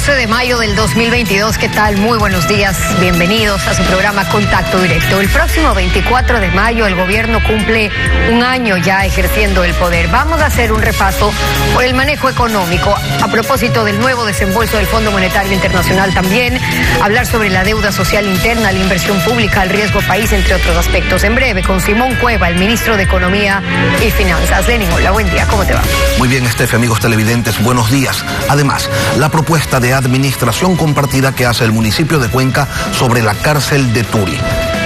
12 de mayo del 2022, ¿qué tal? Muy buenos días, bienvenidos a su programa Contacto Directo. El próximo 24 de mayo el gobierno cumple un año ya ejerciendo el poder. Vamos a hacer un repaso por el manejo económico, a propósito del nuevo desembolso del Fondo Monetario Internacional también, hablar sobre la deuda social interna, la inversión pública, el riesgo país, entre otros aspectos. En breve, con Simón Cueva, el ministro de Economía y Finanzas. Lenin, hola, buen día, ¿cómo te va? Muy bien, Estefe, amigos televidentes, buenos días. Además, la propuesta de administración compartida que hace el municipio de Cuenca sobre la cárcel de Turi.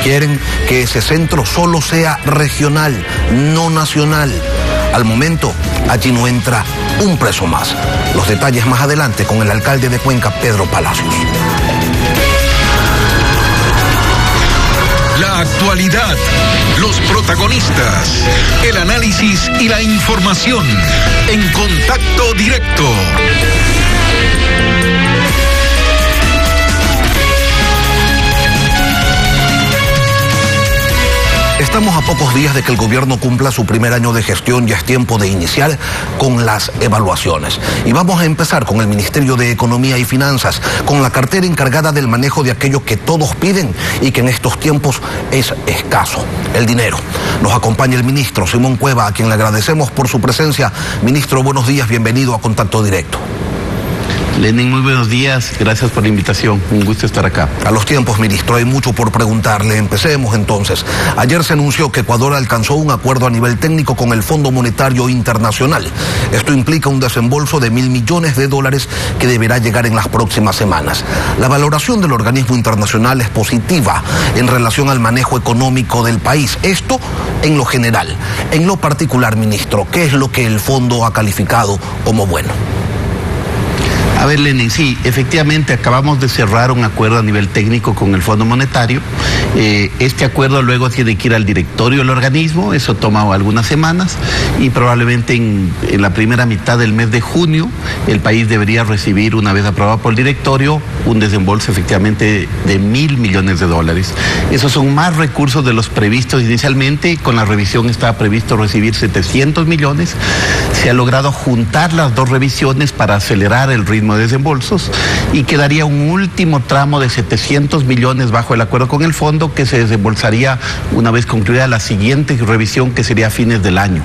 Quieren que ese centro solo sea regional, no nacional. Al momento, allí no entra un preso más. Los detalles más adelante con el alcalde de Cuenca, Pedro Palacios. La actualidad, los protagonistas, el análisis y la información en Contacto Directo. Estamos a pocos días de que el gobierno cumpla su primer año de gestión y es tiempo de iniciar con las evaluaciones. Y vamos a empezar con el Ministerio de Economía y Finanzas, con la cartera encargada del manejo de aquello que todos piden y que en estos tiempos es escaso, el dinero. Nos acompaña el ministro Simón Cueva, a quien le agradecemos por su presencia. Ministro, buenos días, bienvenido a Contacto Directo. Lenin, muy buenos días, gracias por la invitación, un gusto estar acá. A los tiempos, ministro, hay mucho por preguntarle. Empecemos entonces. Ayer se anunció que Ecuador alcanzó un acuerdo a nivel técnico con el Fondo Monetario Internacional. Esto implica un desembolso de $1.000 millones que deberá llegar en las próximas semanas. La valoración del organismo internacional es positiva en relación al manejo económico del país. Esto en lo general. En lo particular, ministro, ¿qué es lo que el fondo ha calificado como bueno? A ver, Lenin, sí, efectivamente acabamos de cerrar un acuerdo a nivel técnico con el Fondo Monetario. Este acuerdo luego tiene que ir al directorio del organismo, eso toma algunas semanas y probablemente en la primera mitad del mes de junio el país debería recibir, una vez aprobado por el directorio, un desembolso efectivamente de $1.000 millones. Esos son más recursos de los previstos inicialmente. Con la revisión estaba previsto recibir 700 millones. Se ha logrado juntar las dos revisiones para acelerar el ritmo de desembolsos y quedaría un último tramo de 700 millones bajo el acuerdo con el fondo que se desembolsaría una vez concluida la siguiente revisión, que sería a fines del año.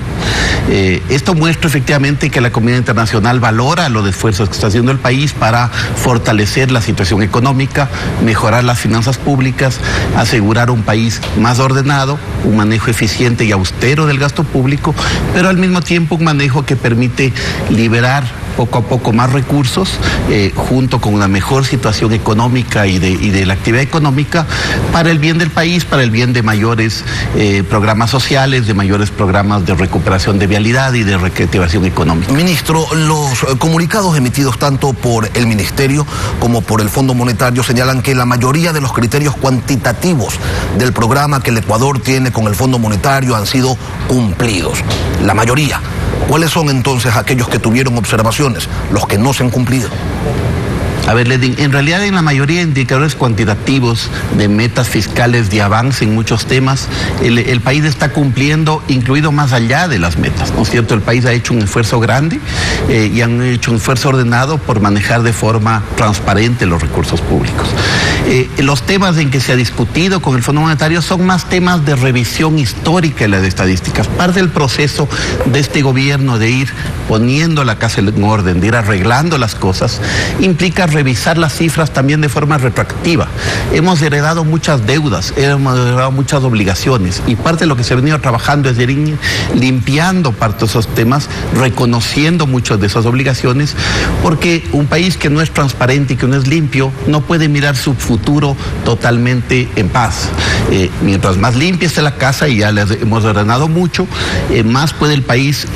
Esto muestra efectivamente que la comunidad internacional valora los esfuerzos que está haciendo el país para fortalecer la situación económica, mejorar las finanzas públicas, asegurar un país más ordenado, un manejo eficiente y austero del gasto público, pero al mismo tiempo un manejo que permite liberar poco a poco más recursos, junto con una mejor situación económica y de la actividad económica, para el bien del país, para el bien de mayores programas sociales, de mayores programas de recuperación de vialidad y de reactivación económica. Ministro, los comunicados emitidos tanto por el Ministerio como por el Fondo Monetario señalan que la mayoría de los criterios cuantitativos del programa que el Ecuador tiene con el Fondo Monetario han sido cumplidos. La mayoría. ¿Cuáles son entonces aquellos que tuvieron observaciones, los que no se han cumplido? A ver, Lenin, en realidad en la mayoría de indicadores cuantitativos de metas fiscales de avance en muchos temas, el país está cumpliendo, incluido más allá de las metas, ¿no es cierto? El país ha hecho un esfuerzo grande y han hecho un esfuerzo ordenado por manejar de forma transparente los recursos públicos. Los temas en que se ha discutido con el Fondo Monetario son más temas de revisión histórica de las estadísticas. Parte del proceso de este gobierno de ir poniendo la casa en orden, de ir arreglando las cosas, implica revisar las cifras también de forma retroactiva. Hemos heredado muchas deudas, hemos heredado muchas obligaciones y parte de lo que se ha venido trabajando es de ir limpiando parte de esos temas, reconociendo muchas de esas obligaciones, porque un país que no es transparente y que no es limpio no puede mirar su futuro totalmente en paz. Mientras más limpia esté la casa, y ya les hemos ordenado mucho, más puede el país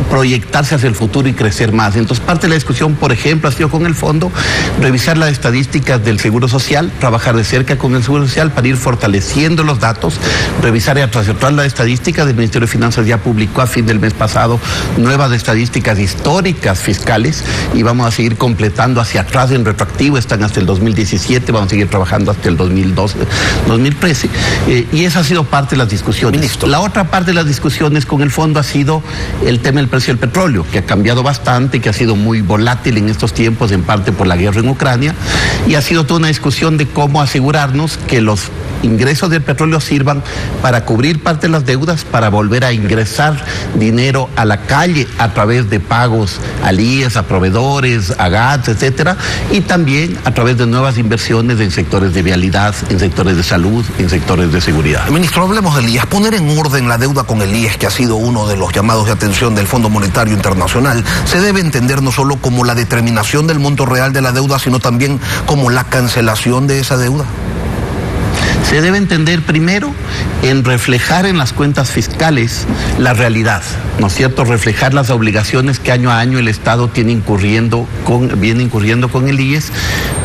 proyectarse hacia el futuro y crecer más. Entonces parte de la discusión, por ejemplo, ha sido con el fondo, revisar las estadísticas del Seguro Social, trabajar de cerca con el Seguro Social para ir fortaleciendo los datos, revisar y atrás las estadísticas. El Ministerio de Finanzas ya publicó a fin del mes pasado nuevas estadísticas históricas fiscales y vamos a seguir completando hacia atrás en retroactivo, están hasta el 2017, vamos a seguir trabajando hasta el 2012, 2013, y esa ha sido parte de las discusiones. Ministro. La otra parte de las discusiones con el fondo ha sido el tema del precio del petróleo. petróleo, que ha cambiado bastante, que ha sido muy volátil en estos tiempos, en parte por la guerra en Ucrania, y ha sido toda una discusión de cómo asegurarnos que los ingresos del petróleo sirvan para cubrir parte de las deudas, para volver a ingresar dinero a la calle a través de pagos al IES, a proveedores, a GATS, etcétera, y también a través de nuevas inversiones en sectores de vialidad, en sectores de salud, en sectores de seguridad. Ministro, hablemos del IES. Poner en orden la deuda con el IES, que ha sido uno de los llamados de atención del Fondo Monetario Internacional, se debe entender no solo como la determinación del monto real de la deuda, sino también como la cancelación de esa deuda. Se debe entender primero en reflejar en las cuentas fiscales la realidad, ¿no es cierto? Reflejar las obligaciones que año a año el Estado viene incurriendo con el IES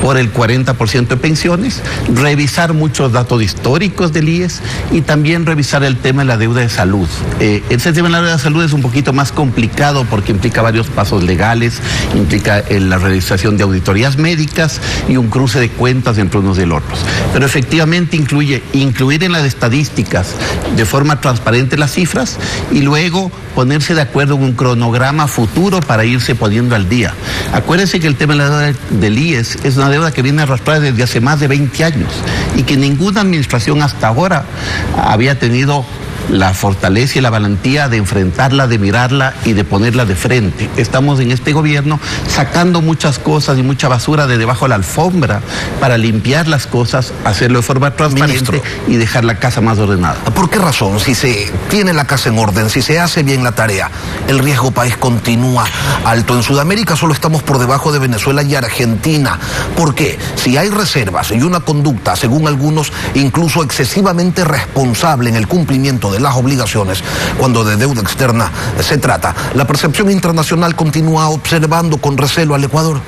por el 40% de pensiones, revisar muchos datos históricos del IES y también revisar el tema de la deuda de salud. Ese tema de la deuda de salud es un poquito más complicado porque implica varios pasos legales, implica la realización de auditorías médicas y un cruce de cuentas entre unos y los otros. Pero efectivamente incluir en las estadísticas de forma transparente las cifras y luego ponerse de acuerdo en un cronograma futuro para irse poniendo al día. Acuérdense que el tema de la deuda del IES es una deuda que viene arrastrada desde hace más de 20 años y que ninguna administración hasta ahora había tenido la fortaleza y la valentía de enfrentarla, de mirarla y de ponerla de frente. Estamos en este gobierno sacando muchas cosas y mucha basura de debajo de la alfombra para limpiar las cosas, hacerlo de forma transparente, ministro, y dejar la casa más ordenada. ¿Por qué razón, si se tiene la casa en orden, si se hace bien la tarea, el riesgo país continúa alto? En Sudamérica solo estamos por debajo de Venezuela y Argentina. ¿Por qué? Si hay reservas y una conducta, según algunos, incluso excesivamente responsable en el cumplimiento de las obligaciones, cuando de deuda externa se trata, la percepción internacional continúa observando con recelo al Ecuador.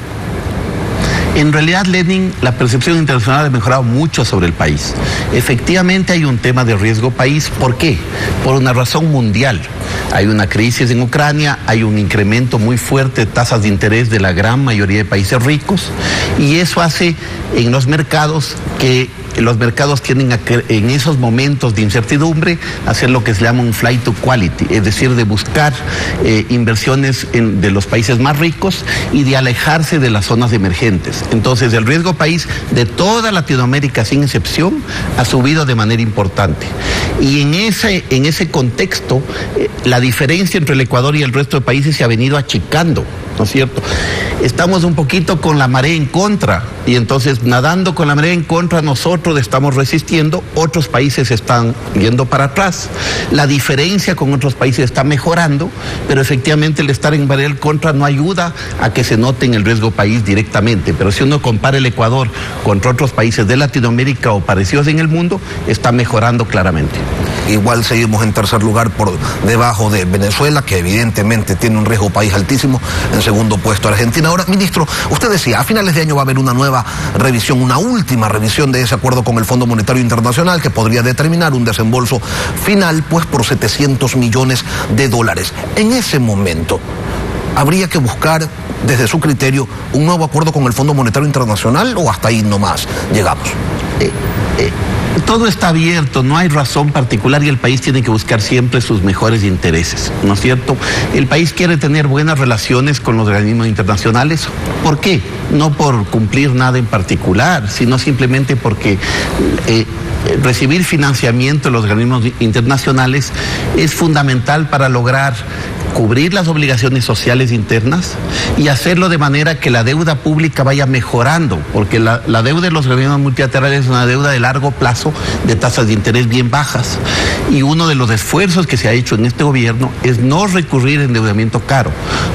En realidad, Lenin, la percepción internacional ha mejorado mucho sobre el país. Efectivamente hay un tema de riesgo país. ¿Por qué? Por una razón mundial. Hay una crisis en Ucrania, hay un incremento muy fuerte de tasas de interés de la gran mayoría de países ricos y eso hace en los mercados que los mercados tienen en esos momentos de incertidumbre hacer lo que se llama un flight to quality, es decir, de buscar inversiones de los países más ricos y de alejarse de las zonas emergentes. Entonces el riesgo país de toda Latinoamérica sin excepción ha subido de manera importante. Y en ese contexto la diferencia entre el Ecuador y el resto de países se ha venido achicando, ¿no es cierto? Estamos un poquito con la marea en contra y entonces nadando con la marea en contra nosotros estamos resistiendo, otros países están yendo para atrás. La diferencia con otros países está mejorando, pero efectivamente el estar en marea en contra no ayuda a que se note en el riesgo país directamente. Pero si uno compara el Ecuador contra otros países de Latinoamérica o parecidos en el mundo, está mejorando claramente. Igual seguimos en tercer lugar por debajo de Venezuela, que evidentemente tiene un riesgo país altísimo. En segundo puesto Argentina. Ahora, ministro, usted decía, a finales de año va a haber una nueva revisión, una última revisión de ese acuerdo con el Fondo Monetario Internacional que podría determinar un desembolso final, pues, por $700 millones. En ese momento, ¿habría que buscar, desde su criterio, un nuevo acuerdo con el Fondo Monetario Internacional o hasta ahí nomás llegamos? Todo está abierto, no hay razón particular y el país tiene que buscar siempre sus mejores intereses, ¿no es cierto? El país quiere tener buenas relaciones con los organismos internacionales. ¿Por qué? No por cumplir nada en particular, sino simplemente porque recibir financiamiento de los organismos internacionales es fundamental para lograr cubrir las obligaciones sociales internas y hacerlo de manera que la deuda pública vaya mejorando, porque la deuda de los organismos multilaterales es una deuda de largo plazo de tasas de interés bien bajas. Y uno de los esfuerzos que se ha hecho en este gobierno es no recurrir a endeudamiento caro,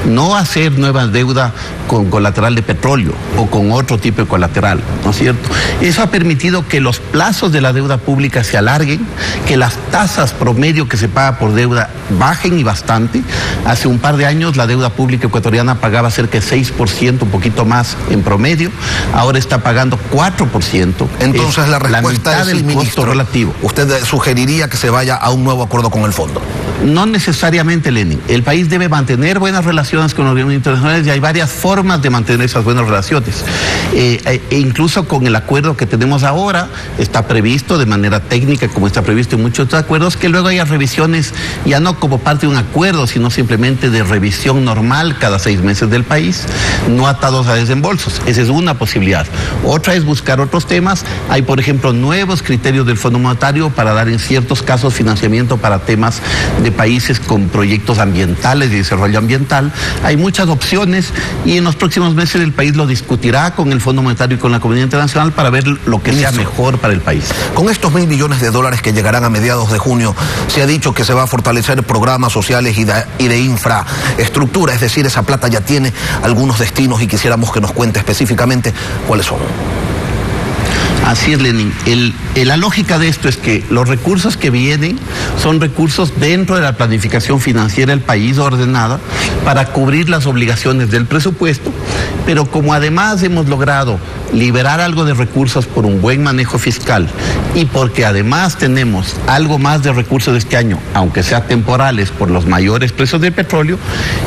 no hacer nueva deuda con colateral de petróleo o con otro tipo de colateral, ¿no es cierto? Eso ha permitido que los plazos de la deuda pública se alarguen, que las tasas promedio que se paga por deuda bajen y bastante. Hace un par de años la deuda pública ecuatoriana pagaba cerca de 6%, un poquito más en promedio, ahora está pagando 4%. Entonces la respuesta es el costo relativo. ¿Usted sugeriría que se vaya a un nuevo acuerdo con el fondo? No necesariamente, Lenin. El país debe mantener buenas relaciones con los organismos internacionales y hay varias formas de mantener esas buenas relaciones. Incluso con el acuerdo que tenemos ahora, está previsto de manera técnica, como está previsto en muchos otros acuerdos, que luego haya revisiones, ya no como parte de un acuerdo, sino simplemente de revisión normal cada 6 meses del país, no atados a desembolsos. Esa es una posibilidad. Otra es buscar otros temas. Hay, por ejemplo, nuevos criterios del Fondo Monetario para dar en ciertos casos financiamiento para temas de países con proyectos ambientales y desarrollo ambiental. Hay muchas opciones y en los próximos meses el país lo discutirá con el Fondo Monetario y con la comunidad internacional para ver lo que sea mejor para el país. Con estos $1.000 millones que llegarán a mediados de junio, se ha dicho que se va a fortalecer programas sociales y de infraestructura, es decir, esa plata ya tiene algunos destinos y quisiéramos que nos cuente específicamente cuáles son. Así es, Lenin. La lógica de esto es que los recursos que vienen son recursos dentro de la planificación financiera del país ordenada para cubrir las obligaciones del presupuesto, pero como además hemos logrado liberar algo de recursos por un buen manejo fiscal y porque además tenemos algo más de recursos de este año, aunque sea temporales por los mayores precios del petróleo,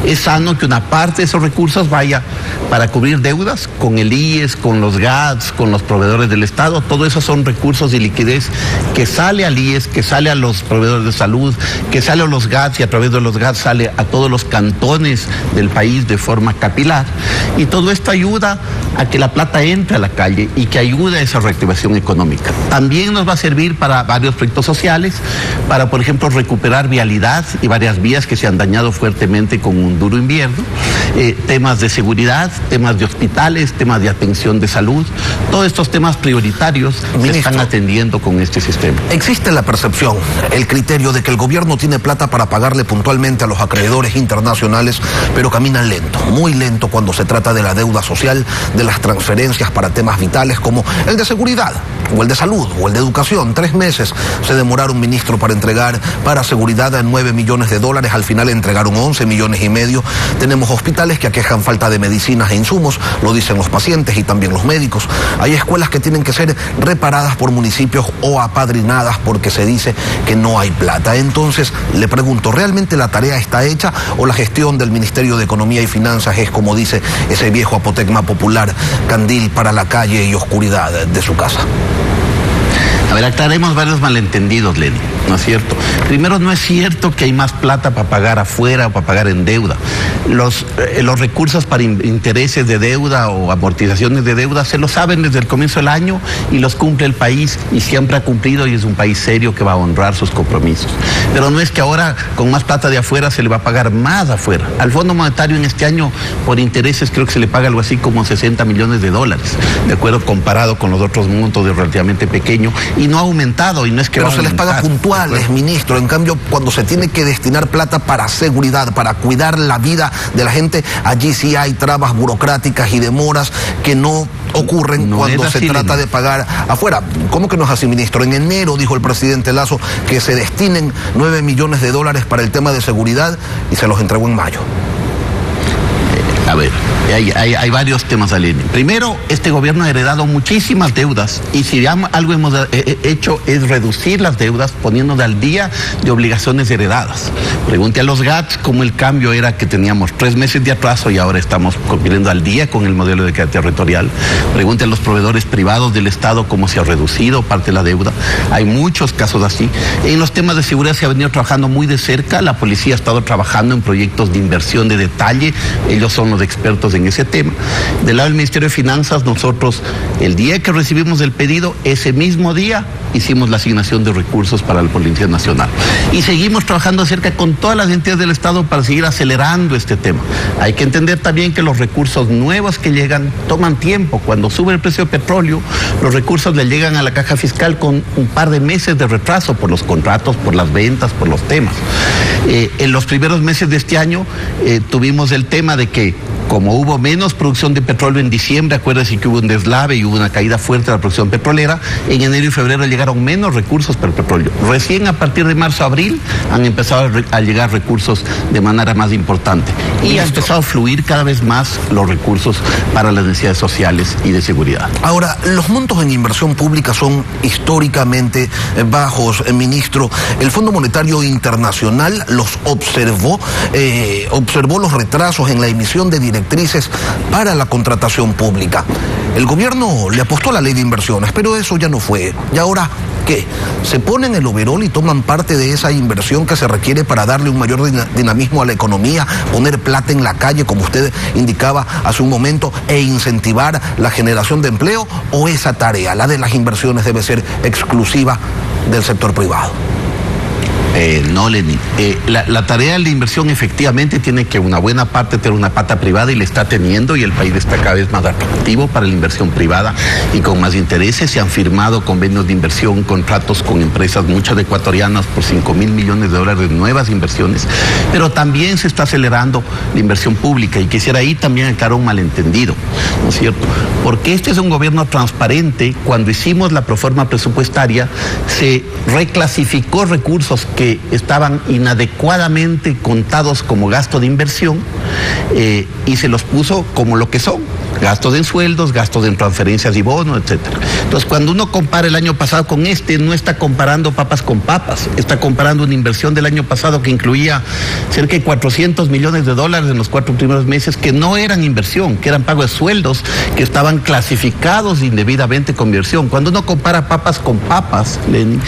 es sano que una parte de esos recursos vaya para cubrir deudas con el IES, con los GATS, con los proveedores del Estado. Todo eso son recursos de liquidez que sale al IES, que sale a los proveedores de salud, que sale a los GATS y a través de los GATS sale a todos los cantones del país de forma capilar. Y todo esto ayuda a que la plata entre a la calle y que ayude a esa reactivación económica. También nos va a servir para varios proyectos sociales, para, por ejemplo, recuperar vialidad y varias vías que se han dañado fuertemente con un duro invierno, temas de seguridad, temas de hospitales, temas de atención de salud, todos estos temas prioritarios se están atendiendo con este sistema. Existe la percepción, el criterio de que el gobierno tiene plata para pagarle puntualmente a los acreedores internacionales, pero camina lento, muy lento cuando se trata de la deuda social, de las transferencias para temas vitales como el de seguridad, o el de salud, o el de educación. 3 meses se demoraron, ministro, para entregar para seguridad a $9 millones, al final entregaron 11,5 millones. Tenemos hospitales que aquejan falta de medicinas e insumos, lo dicen los pacientes y también los médicos. Hay escuelas que tienen que ser reparadas por municipios o apadrinadas porque se dice que no hay plata. Entonces, le pregunto, ¿realmente la tarea está hecha o la gestión del Ministerio de Economía y Finanzas es, como dice ese viejo apotegma popular, candil para la calle y oscuridad de su casa? A ver, aclaremos varios malentendidos, Lenin, ¿no es cierto? Primero, no es cierto que hay más plata para pagar afuera o para pagar en deuda. Los recursos para intereses de deuda o amortizaciones de deuda se lo saben desde el comienzo del año y los cumple el país y siempre ha cumplido y es un país serio que va a honrar sus compromisos. Pero no es que ahora con más plata de afuera se le va a pagar más afuera. Al Fondo Monetario en este año por intereses creo que se le paga algo así como $60 millones, de acuerdo, comparado con los otros montos de relativamente pequeño. Y no ha aumentado y no es que pero se les paga puntuales, ministro. En cambio, cuando se tiene que destinar plata para seguridad, para cuidar la vida de la gente, allí sí hay trabas burocráticas y demoras que no ocurren cuando se trata de pagar afuera. ¿Cómo que no es así, ministro? En enero dijo el presidente Lasso que se destinen $9 millones para el tema de seguridad y se los entregó en mayo. A ver, hay varios temas al INE. Primero, este gobierno ha heredado muchísimas deudas y si algo hemos hecho es reducir las deudas poniéndonos al día de obligaciones heredadas. Pregunte a los GATS cómo el cambio era que teníamos 3 meses de atraso y ahora estamos cumpliendo al día con el modelo de equidad territorial. Pregunte a los proveedores privados del Estado cómo se ha reducido parte de la deuda. Hay muchos casos así. En los temas de seguridad se ha venido trabajando muy de cerca. La policía ha estado trabajando en proyectos de inversión de detalle. Ellos son los expertos en ese tema. Del lado del Ministerio de Finanzas, nosotros el día que recibimos el pedido, ese mismo día hicimos la asignación de recursos para la Policía Nacional. Y seguimos trabajando cerca con todas las entidades del Estado para seguir acelerando este tema. Hay que entender también que los recursos nuevos que llegan toman tiempo. Cuando sube el precio del petróleo, los recursos le llegan a la caja fiscal con un par de meses de retraso por los contratos, por las ventas, por los temas. En los primeros meses de este año tuvimos el tema de que como hubo menos producción de petróleo en diciembre, acuérdense que hubo un deslave y hubo una caída fuerte de la producción petrolera, en enero y febrero llegaron menos recursos para el petróleo. Recién a partir de marzo, abril, han empezado a llegar recursos de manera más importante. Y ha empezado a fluir cada vez más los recursos para las necesidades sociales y de seguridad. Ahora, los montos en inversión pública son históricamente bajos, ministro. El Fondo Monetario Internacional los observó los retrasos en la emisión de directrices para la contratación pública. El gobierno le apostó a la ley de inversiones, pero eso ya no fue. ¿Y ahora qué? ¿Se ponen el overol y toman parte de esa inversión que se requiere para darle un mayor dinamismo a la economía, poner plata en la calle, como usted indicaba hace un momento, e incentivar la generación de empleo? ¿O esa tarea, la de las inversiones, debe ser exclusiva del sector privado? No, Lenin. La tarea de la inversión efectivamente tiene que una buena parte tener una pata privada, y le está teniendo, y el país está cada vez más atractivo para la inversión privada y con más intereses. Se han firmado convenios de inversión, contratos con empresas, muchas ecuatorianas, por $5.000 millones de nuevas inversiones, pero también se está acelerando la inversión pública, y quisiera ahí también aclarar un malentendido, ¿no es cierto? Porque este es un gobierno transparente. Cuando hicimos la proforma presupuestaria, se reclasificó recursos que estaban inadecuadamente contados como gasto de inversión, y se los puso como lo que son: gastos en sueldos, gastos en transferencias y bonos, etcétera. Entonces, cuando uno compara el año pasado con este, no está comparando papas con papas, está comparando una inversión del año pasado que incluía cerca de $400 millones en los 4 primeros meses, que no eran inversión, que eran pago de sueldos, que estaban clasificados indebidamente con inversión. Cuando uno compara papas con papas, Lenin,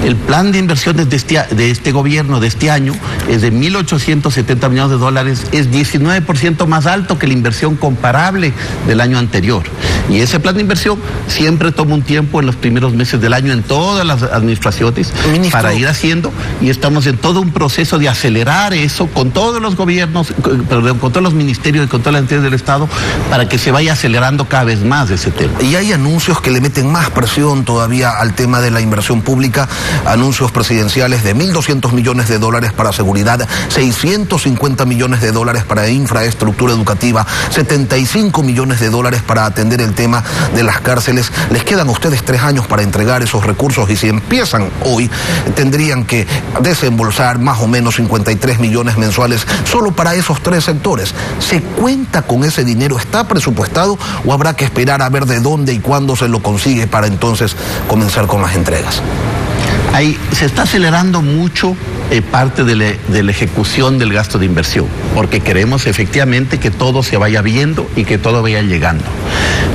el plan de inversiones de este gobierno, de este año, es de $1.870 millones, es 19% más alto que la inversión comparable del año anterior. Y ese plan de inversión siempre toma un tiempo en los primeros meses del año en todas las administraciones, ministro, para ir haciendo, y estamos en todo un proceso de acelerar eso con todos los gobiernos, con todos los ministerios y con todas las entidades del Estado, para que se vaya acelerando cada vez más ese tema. Y hay anuncios que le meten más presión todavía al tema de la inversión pública, anuncios presidenciales de $1.200 millones para seguridad, $650 millones para infraestructura educativa, $75 millones para atender el tema de las cárceles. Les quedan a ustedes 3 años para entregar esos recursos, y si empiezan hoy, tendrían que desembolsar más o menos 53 millones mensuales solo para esos 3 sectores. ¿Se cuenta con ese dinero? ¿Está presupuestado o habrá que esperar a ver de dónde y cuándo se lo consigue para entonces comenzar con las entregas? Ahí se está acelerando mucho parte de la ejecución del gasto de inversión, porque queremos efectivamente que todo se vaya viendo y que todo vaya llegando.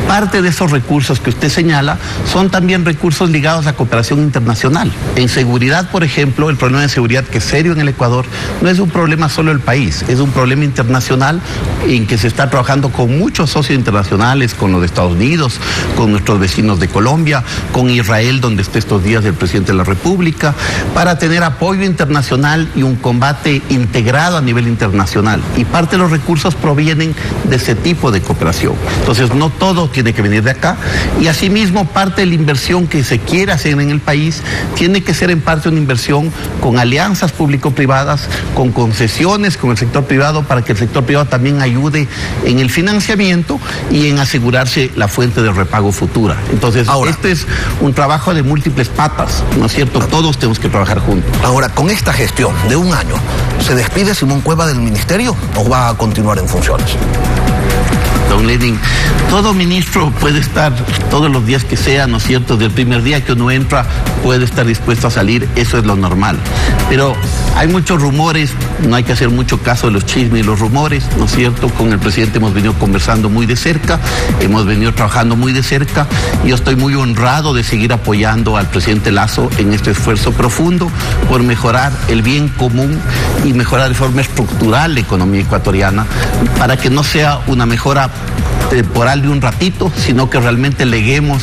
Parte de esos recursos que usted señala son también recursos ligados a cooperación internacional. En seguridad, por ejemplo, el problema de seguridad, que es serio en el Ecuador, no es un problema solo del país, es un problema internacional en que se está trabajando con muchos socios internacionales, con los de Estados Unidos, con nuestros vecinos de Colombia, con Israel, donde está estos días el presidente de la República, para tener apoyo internacional y un combate integrado a nivel internacional. Y parte de los recursos provienen de ese tipo de cooperación. Entonces, no todo tiene que venir de acá, y asimismo parte de la inversión que se quiere hacer en el país tiene que ser en parte una inversión con alianzas público-privadas, con concesiones con el sector privado, para que el sector privado también ayude en el financiamiento y en asegurarse la fuente de repago futura. Entonces, ahora, este es un trabajo de múltiples patas, ¿no es cierto? Todos tenemos que trabajar juntos. Ahora, con esta gestión de un año, ¿se despide Simón Cueva del ministerio o va a continuar en funciones? Don Lenin, todo ministro puede estar todos los días que sea, ¿no es cierto? Del primer día que uno entra puede estar dispuesto a salir, eso es lo normal. Pero hay muchos rumores, no hay que hacer mucho caso de los chismes y los rumores, ¿no es cierto? Con el presidente hemos venido conversando muy de cerca, hemos venido trabajando muy de cerca, y yo estoy muy honrado de seguir apoyando al presidente Lasso en este esfuerzo profundo por mejorar el bien común y mejorar de forma estructural la economía ecuatoriana, para que no sea una mejora temporal de un ratito, sino que realmente leguemos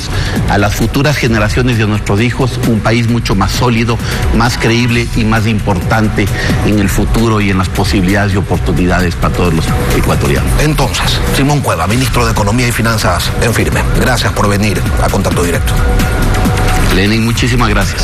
a las futuras generaciones de nuestros hijos un país mucho más sólido, más creíble y más importante en el futuro y en las posibilidades y oportunidades para todos los ecuatorianos. Entonces, Simón Cueva, ministro de Economía y Finanzas en firme. Gracias por venir a Contacto Directo. Lenin, muchísimas gracias.